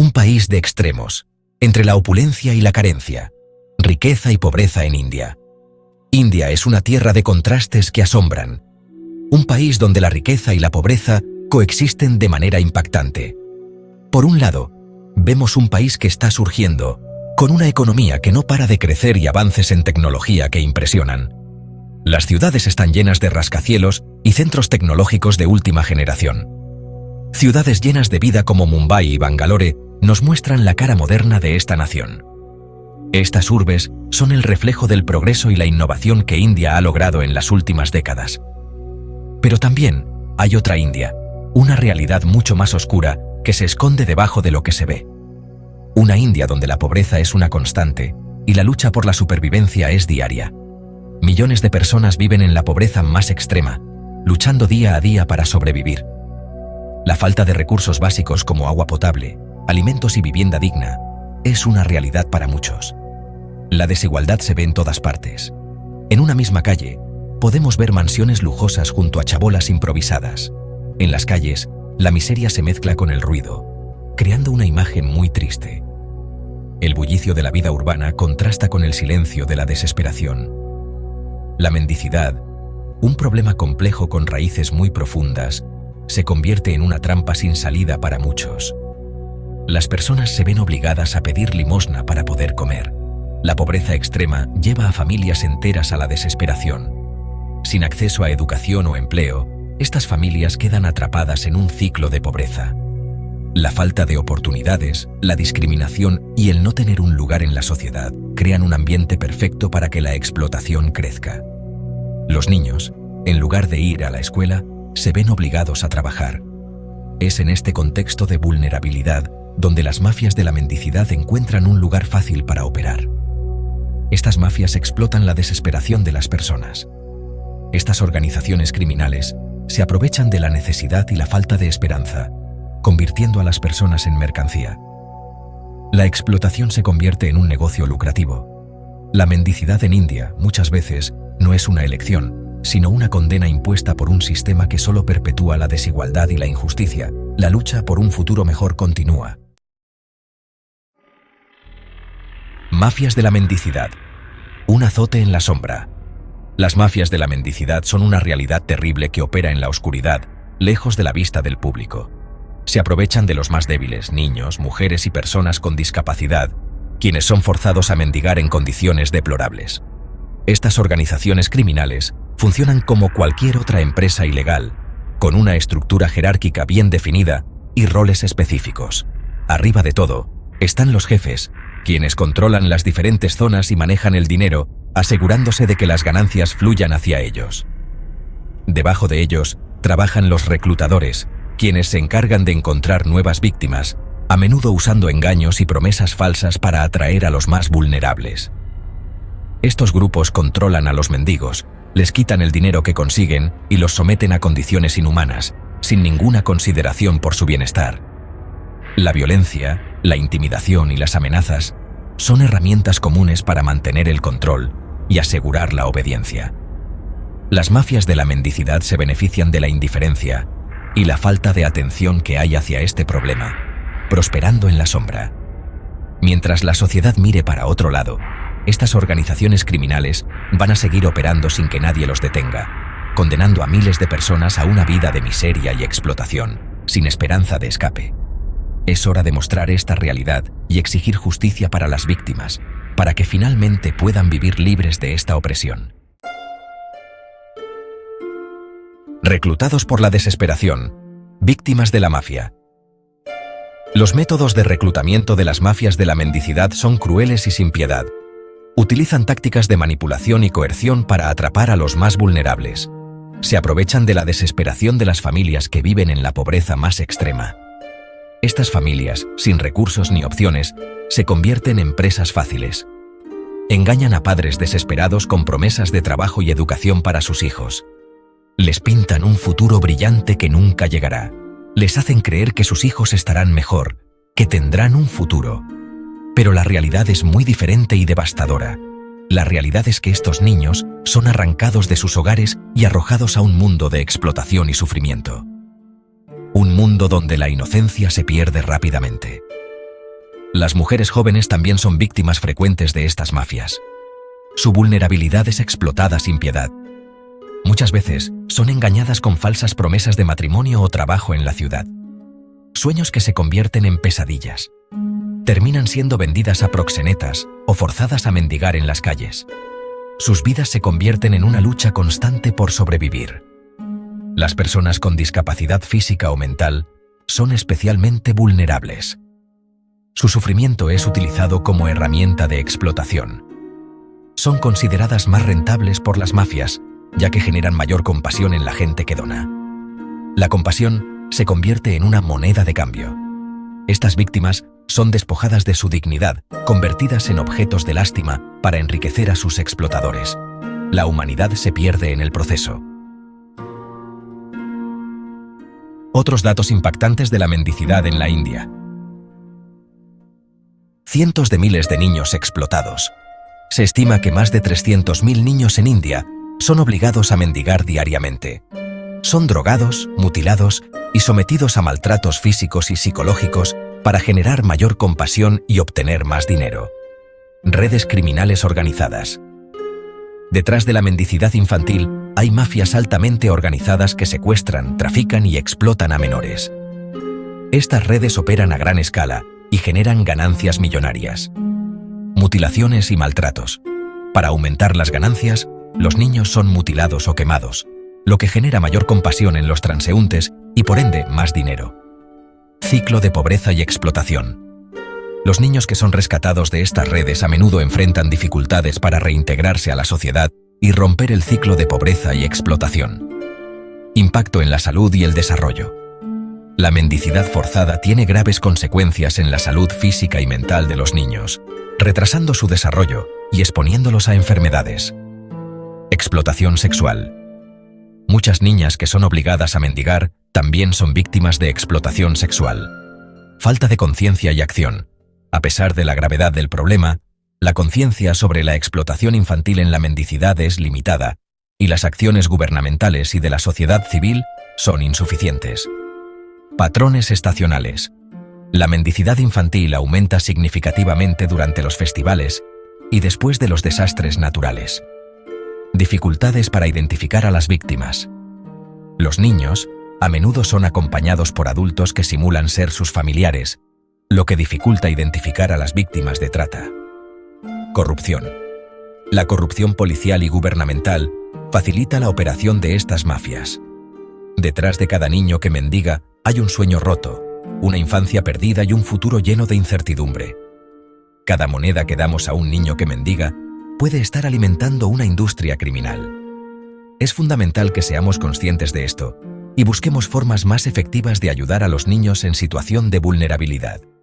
Un país de extremos, entre la opulencia y la carencia, riqueza y pobreza en India. India es una tierra de contrastes que asombran. Un país donde la riqueza y la pobreza coexisten de manera impactante. Por un lado, vemos un país que está surgiendo, con una economía que no para de crecer y avances en tecnología que impresionan. Las ciudades están llenas de rascacielos y centros tecnológicos de última generación. Ciudades llenas de vida como Mumbai y Bangalore nos muestran la cara moderna de esta nación. Estas urbes son el reflejo del progreso y la innovación que India ha logrado en las últimas décadas. Pero también hay otra India, una realidad mucho más oscura que se esconde debajo de lo que se ve. Una India donde la pobreza es una constante y la lucha por la supervivencia es diaria. Millones de personas viven en la pobreza más extrema, luchando día a día para sobrevivir. La falta de recursos básicos como agua potable, alimentos y vivienda digna es una realidad para muchos. La desigualdad se ve en todas partes. En una misma calle, podemos ver mansiones lujosas junto a chabolas improvisadas. En las calles, la miseria se mezcla con el ruido, creando una imagen muy triste. El bullicio de la vida urbana contrasta con el silencio de la desesperación. La mendicidad, un problema complejo con raíces muy profundas, se convierte en una trampa sin salida para muchos. Las personas se ven obligadas a pedir limosna para poder comer. La pobreza extrema lleva a familias enteras a la desesperación. Sin acceso a educación o empleo, estas familias quedan atrapadas en un ciclo de pobreza. La falta de oportunidades, la discriminación y el no tener un lugar en la sociedad crean un ambiente perfecto para que la explotación crezca. Los niños, en lugar de ir a la escuela, se ven obligados a trabajar. Es en este contexto de vulnerabilidad donde las mafias de la mendicidad encuentran un lugar fácil para operar. Estas mafias explotan la desesperación de las personas. Estas organizaciones criminales se aprovechan de la necesidad y la falta de esperanza, convirtiendo a las personas en mercancía. La explotación se convierte en un negocio lucrativo. La mendicidad en India, muchas veces, no es una elección, sino una condena impuesta por un sistema que solo perpetúa la desigualdad y la injusticia. La lucha por un futuro mejor continúa. Mafias de la mendicidad. Un azote en la sombra. Las mafias de la mendicidad son una realidad terrible que opera en la oscuridad, lejos de la vista del público. Se aprovechan de los más débiles, niños, mujeres y personas con discapacidad, quienes son forzados a mendigar en condiciones deplorables. Estas organizaciones criminales funcionan como cualquier otra empresa ilegal, con una estructura jerárquica bien definida y roles específicos. Arriba de todo, están los jefes, quienes controlan las diferentes zonas y manejan el dinero, asegurándose de que las ganancias fluyan hacia ellos. Debajo de ellos, trabajan los reclutadores, quienes se encargan de encontrar nuevas víctimas, a menudo usando engaños y promesas falsas para atraer a los más vulnerables. Estos grupos controlan a los mendigos, les quitan el dinero que consiguen y los someten a condiciones inhumanas, sin ninguna consideración por su bienestar. La violencia, la intimidación y las amenazas son herramientas comunes para mantener el control y asegurar la obediencia. Las mafias de la mendicidad se benefician de la indiferencia y la falta de atención que hay hacia este problema, prosperando en la sombra. Mientras la sociedad mire para otro lado, estas organizaciones criminales van a seguir operando sin que nadie los detenga, condenando a miles de personas a una vida de miseria y explotación, sin esperanza de escape. Es hora de mostrar esta realidad y exigir justicia para las víctimas, para que finalmente puedan vivir libres de esta opresión. Reclutados por la desesperación, víctimas de la mafia. Los métodos de reclutamiento de las mafias de la mendicidad son crueles y sin piedad. Utilizan tácticas de manipulación y coerción para atrapar a los más vulnerables. Se aprovechan de la desesperación de las familias que viven en la pobreza más extrema. Estas familias, sin recursos ni opciones, se convierten en presas fáciles. Engañan a padres desesperados con promesas de trabajo y educación para sus hijos. Les pintan un futuro brillante que nunca llegará. Les hacen creer que sus hijos estarán mejor, que tendrán un futuro. Pero la realidad es muy diferente y devastadora. La realidad es que estos niños son arrancados de sus hogares y arrojados a un mundo de explotación y sufrimiento. Un mundo donde la inocencia se pierde rápidamente. Las mujeres jóvenes también son víctimas frecuentes de estas mafias. Su vulnerabilidad es explotada sin piedad. Muchas veces son engañadas con falsas promesas de matrimonio o trabajo en la ciudad. Sueños que se convierten en pesadillas. Terminan siendo vendidas a proxenetas o forzadas a mendigar en las calles. Sus vidas se convierten en una lucha constante por sobrevivir. Las personas con discapacidad física o mental son especialmente vulnerables. Su sufrimiento es utilizado como herramienta de explotación. Son consideradas más rentables por las mafias, ya que generan mayor compasión en la gente que dona. La compasión se convierte en una moneda de cambio. Estas víctimas son despojadas de su dignidad, convertidas en objetos de lástima para enriquecer a sus explotadores. La humanidad se pierde en el proceso. Otros datos impactantes de la mendicidad en la India. Cientos de miles de niños explotados. Se estima que más de 300.000 niños en India son obligados a mendigar diariamente. Son drogados, mutilados y sometidos a maltratos físicos y psicológicos para generar mayor compasión y obtener más dinero. Redes criminales organizadas. Detrás de la mendicidad infantil hay mafias altamente organizadas que secuestran, trafican y explotan a menores. Estas redes operan a gran escala y generan ganancias millonarias. Mutilaciones y maltratos. Para aumentar las ganancias, los niños son mutilados o quemados, lo que genera mayor compasión en los transeúntes y por ende más dinero. Ciclo de pobreza y explotación. Los niños que son rescatados de estas redes a menudo enfrentan dificultades para reintegrarse a la sociedad y romper el ciclo de pobreza y explotación. Impacto en la salud y el desarrollo. La mendicidad forzada tiene graves consecuencias en la salud física y mental de los niños, retrasando su desarrollo y exponiéndolos a enfermedades. Explotación sexual. Muchas niñas que son obligadas a mendigar también son víctimas de explotación sexual. Falta de conciencia y acción. A pesar de la gravedad del problema, la conciencia sobre la explotación infantil en la mendicidad es limitada y las acciones gubernamentales y de la sociedad civil son insuficientes. Patrones estacionales. La mendicidad infantil aumenta significativamente durante los festivales y después de los desastres naturales. Dificultades para identificar a las víctimas. Los niños a menudo son acompañados por adultos que simulan ser sus familiares, lo que dificulta identificar a las víctimas de trata. Corrupción. La corrupción policial y gubernamental facilita la operación de estas mafias. Detrás de cada niño que mendiga hay un sueño roto, una infancia perdida y un futuro lleno de incertidumbre. Cada moneda que damos a un niño que mendiga puede estar alimentando una industria criminal. Es fundamental que seamos conscientes de esto y busquemos formas más efectivas de ayudar a los niños en situación de vulnerabilidad.